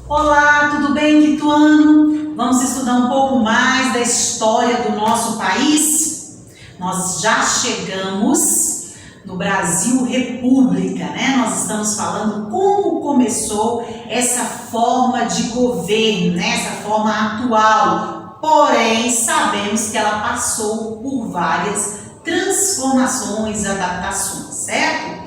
Olá, tudo bem, Quituano? Vamos estudar um pouco mais da história do nosso país? Nós já chegamos no Brasil República, né? Nós estamos falando como começou essa forma de governo, né? Essa forma atual. Porém, sabemos que ela passou por várias transformações e adaptações, certo?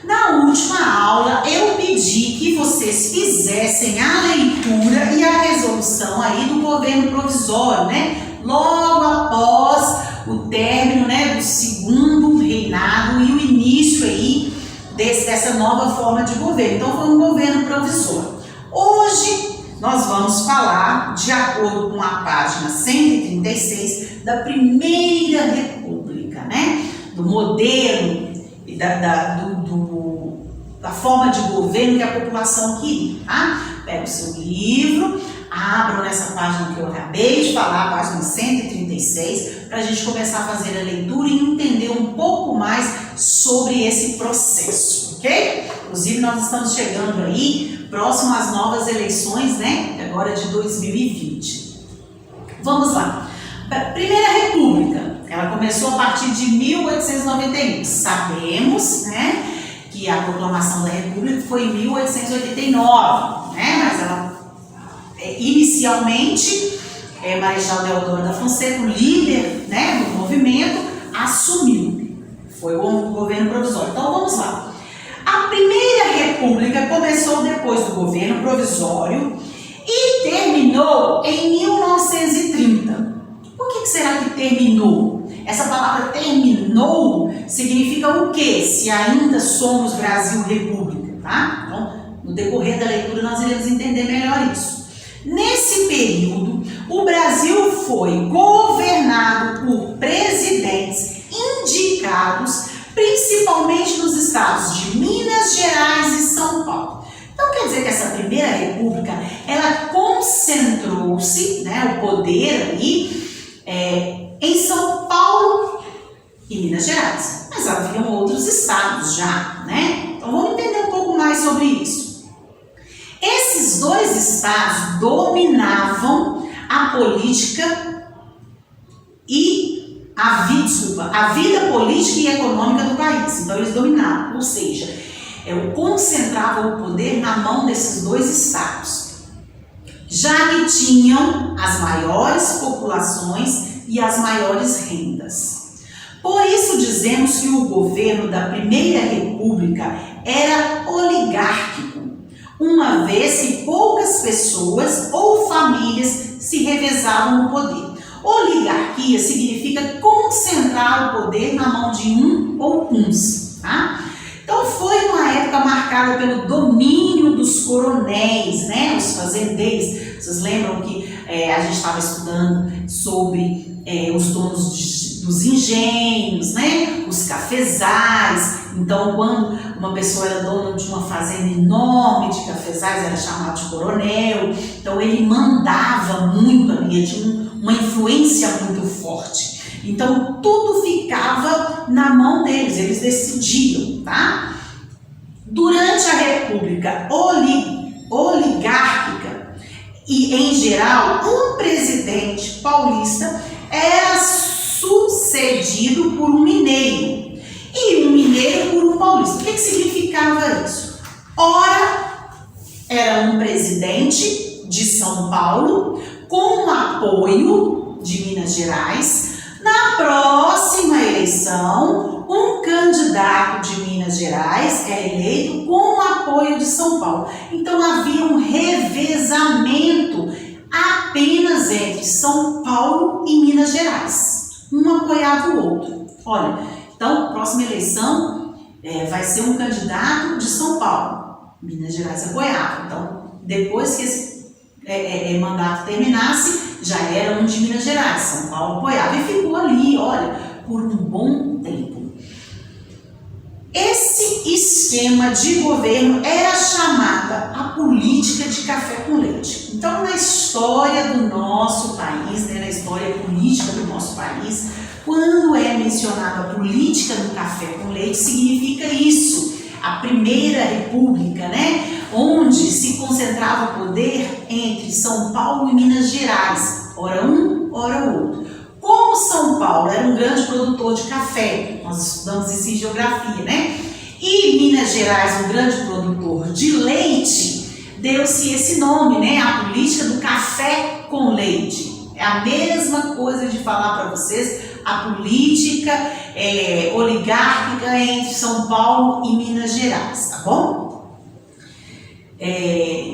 Na última aula, eu pedi que vocês fizessem a leitura e a resolução aí do governo provisório, né? Logo após o término, né, do segundo reinado e o início aí dessa nova forma de governo. Então, foi um governo provisório. Hoje, nós vamos falar, de acordo com a página 136, da Primeira República, né? Do modelo e da forma de governo que a população queria, tá? Pega o seu livro, abra nessa página que eu acabei de falar, a página 136, para a gente começar a fazer a leitura e entender um pouco mais sobre esse processo, ok? Inclusive, nós estamos chegando aí, próximo às novas eleições, né? Agora de 2020. Vamos lá. Primeira República, ela começou a partir de 1891. Sabemos, né, que a proclamação da República foi em 1889, né, mas ela, inicialmente, Marechal Deodoro da Fonseca, o líder, né, do movimento, assumiu. Foi o governo provisório. Então, vamos lá. A Primeira República começou depois do governo provisório e terminou em 1930. Por que será que terminou? Essa palavra terminou significa o quê? Se ainda somos Brasil República, tá? Então, no decorrer da leitura nós iremos entender melhor isso. Nesse período, o Brasil foi governado por presidentes indicados principalmente nos estados de Minas Gerais e São Paulo. Então, quer dizer que essa Primeira República, ela concentrou-se, né, o poder ali, em São Paulo e Minas Gerais, mas haviam outros estados já, né? Então vamos entender um pouco mais sobre isso. Esses dois estados dominavam a política e a vida política e econômica do país. Então eles dominavam, ou seja, concentravam o poder na mão desses dois estados, já que tinham as maiores populações e as maiores rendas. Por isso dizemos que o governo da Primeira República era oligárquico, uma vez que poucas pessoas ou famílias se revezavam no poder. Oligarquia significa concentrar o poder na mão de um ou uns, tá? Então foi uma época marcada pelo domínio dos coronéis, né, os fazendeiros. Vocês lembram que a gente estava estudando sobre os donos dos engenhos, né, os cafezais. Então, quando uma pessoa era dona de uma fazenda enorme de cafezais, era chamado de coronel. Então, ele mandava muito ali, tinha uma influência muito forte. Então, tudo ficava na mão deles, eles decidiam, tá? Durante a República oligárquica e, em geral, um presidente paulista era sucedido por um mineiro e um mineiro por um paulista. O que significava isso? Ora, era um presidente de São Paulo com apoio de Minas Gerais. Na próxima eleição, um candidato de Minas Gerais era eleito com o apoio de São Paulo. Então havia um revezamento apenas entre São Paulo e Minas Gerais. Um apoiava o outro. Olha, então, próxima eleição vai ser um candidato de São Paulo. Minas Gerais apoiava. Então, depois que esse mandato terminasse, já era um de Minas Gerais. São Paulo apoiava e ficou ali, olha, por um bom tempo. Esse esquema de governo era chamada a política de café com leite. Então, na história do nosso país, né, na história política do nosso país, quando é mencionada a política do café com leite, significa isso. A Primeira República, né, onde se concentrava o poder entre São Paulo e Minas Gerais, ora um, ora outro. Como São Paulo era um grande produtor de café, nós estudamos isso em geografia, né? E Minas Gerais um grande produtor de leite, deu-se esse nome, né? A política do café com leite. É a mesma coisa de falar para vocês a política oligárquica entre São Paulo e Minas Gerais, tá bom?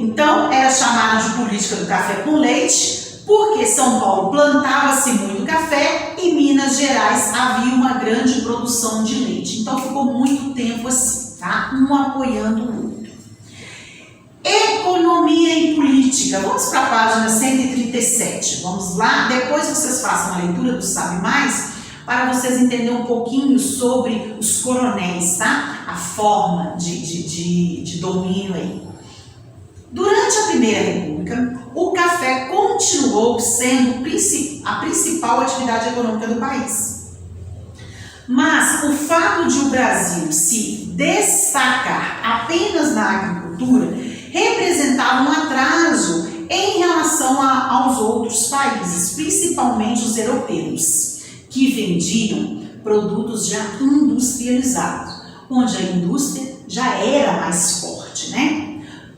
Então, era chamada de política do café com leite, porque São Paulo plantava-se muito café e Minas Gerais havia uma grande produção de leite. Então, ficou muito tempo assim, tá? Um apoiando o outro. Economia e política. Vamos para a página 137. Vamos lá. Depois vocês façam a leitura do Sabe Mais, para vocês entenderem um pouquinho sobre os coronéis, tá? A forma de domínio aí. Durante a Primeira República, o café continuou sendo a principal atividade econômica do país. Mas o fato de o Brasil se destacar apenas na agricultura representava um atraso em relação aos outros países, principalmente os europeus, que vendiam produtos já industrializados, onde a indústria já era mais forte, né?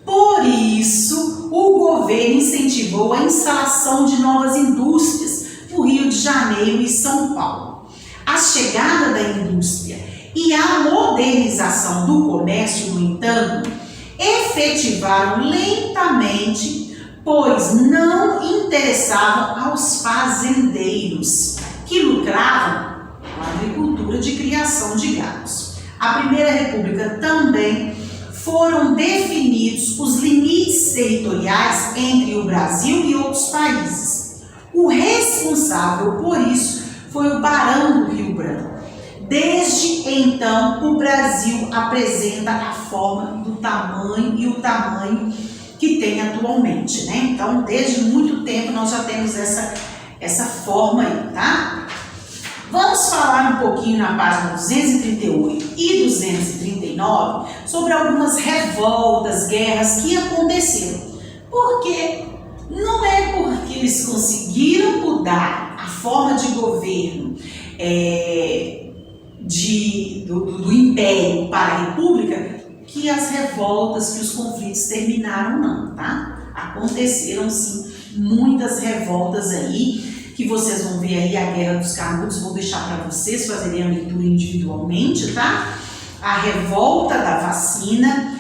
Por isso, o governo incentivou a instalação de novas indústrias no Rio de Janeiro e São Paulo. A chegada da indústria e a modernização do comércio, no entanto, efetivaram lentamente, pois não interessavam aos fazendeiros, que lucravam com a agricultura de criação de gados. A Primeira República também foram definidos os limites territoriais entre o Brasil e outros países. O responsável por isso foi o Barão do Rio Branco. Desde então, o Brasil apresenta a forma do tamanho e o tamanho que tem atualmente, né? Então, desde muito tempo nós já temos essa forma aí, tá? Vamos falar um pouquinho na página 238 e 239 sobre algumas revoltas, guerras que aconteceram. Porque não é porque eles conseguiram mudar a forma de governo do Império para a República que as revoltas, que os conflitos terminaram, não, tá? Aconteceram sim muitas revoltas aí, que vocês vão ver aí a Guerra dos Canudos, vou deixar para vocês fazerem a leitura individualmente, tá? A revolta da vacina,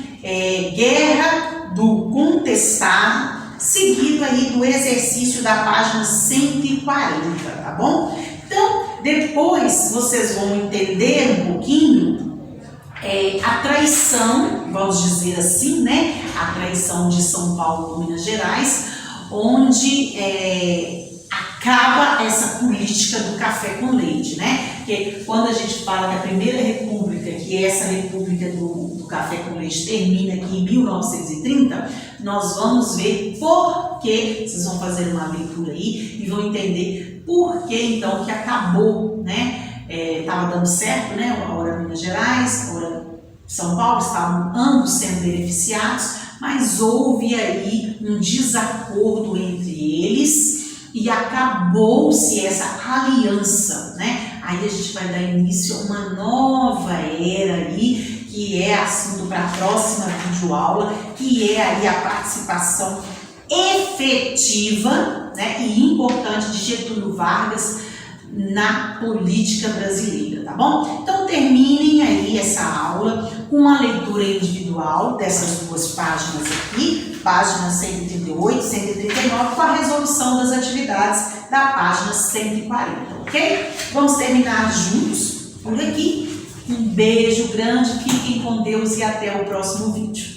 Guerra do Contestado, seguido aí do exercício da página 140, tá bom? Então, depois vocês vão entender um pouquinho a traição, vamos dizer assim, né? A traição de São Paulo com Minas Gerais, onde acaba essa política do café com leite, né? Porque quando a gente fala da Primeira República, que é essa República do café com leite termina aqui em 1930, nós vamos ver por que, vocês vão fazer uma leitura aí e vão entender por que então que acabou, né? Estava dando certo, né? A hora Minas Gerais, a hora São Paulo, estavam ambos sendo beneficiados, mas houve aí um desacordo entre eles e acabou-se essa aliança, né? Aí a gente vai dar início a uma nova era aí, que é assunto para a próxima videoaula, que é aí a participação efetiva, né, e importante de Getúlio Vargas na política brasileira, tá bom? Então terminem aí essa aula com a leitura individual dessas duas páginas aqui, página 138 e 139, com a resolução das atividades da página 140, ok? Vamos terminar juntos por aqui. Um beijo grande, fiquem com Deus e até o próximo vídeo.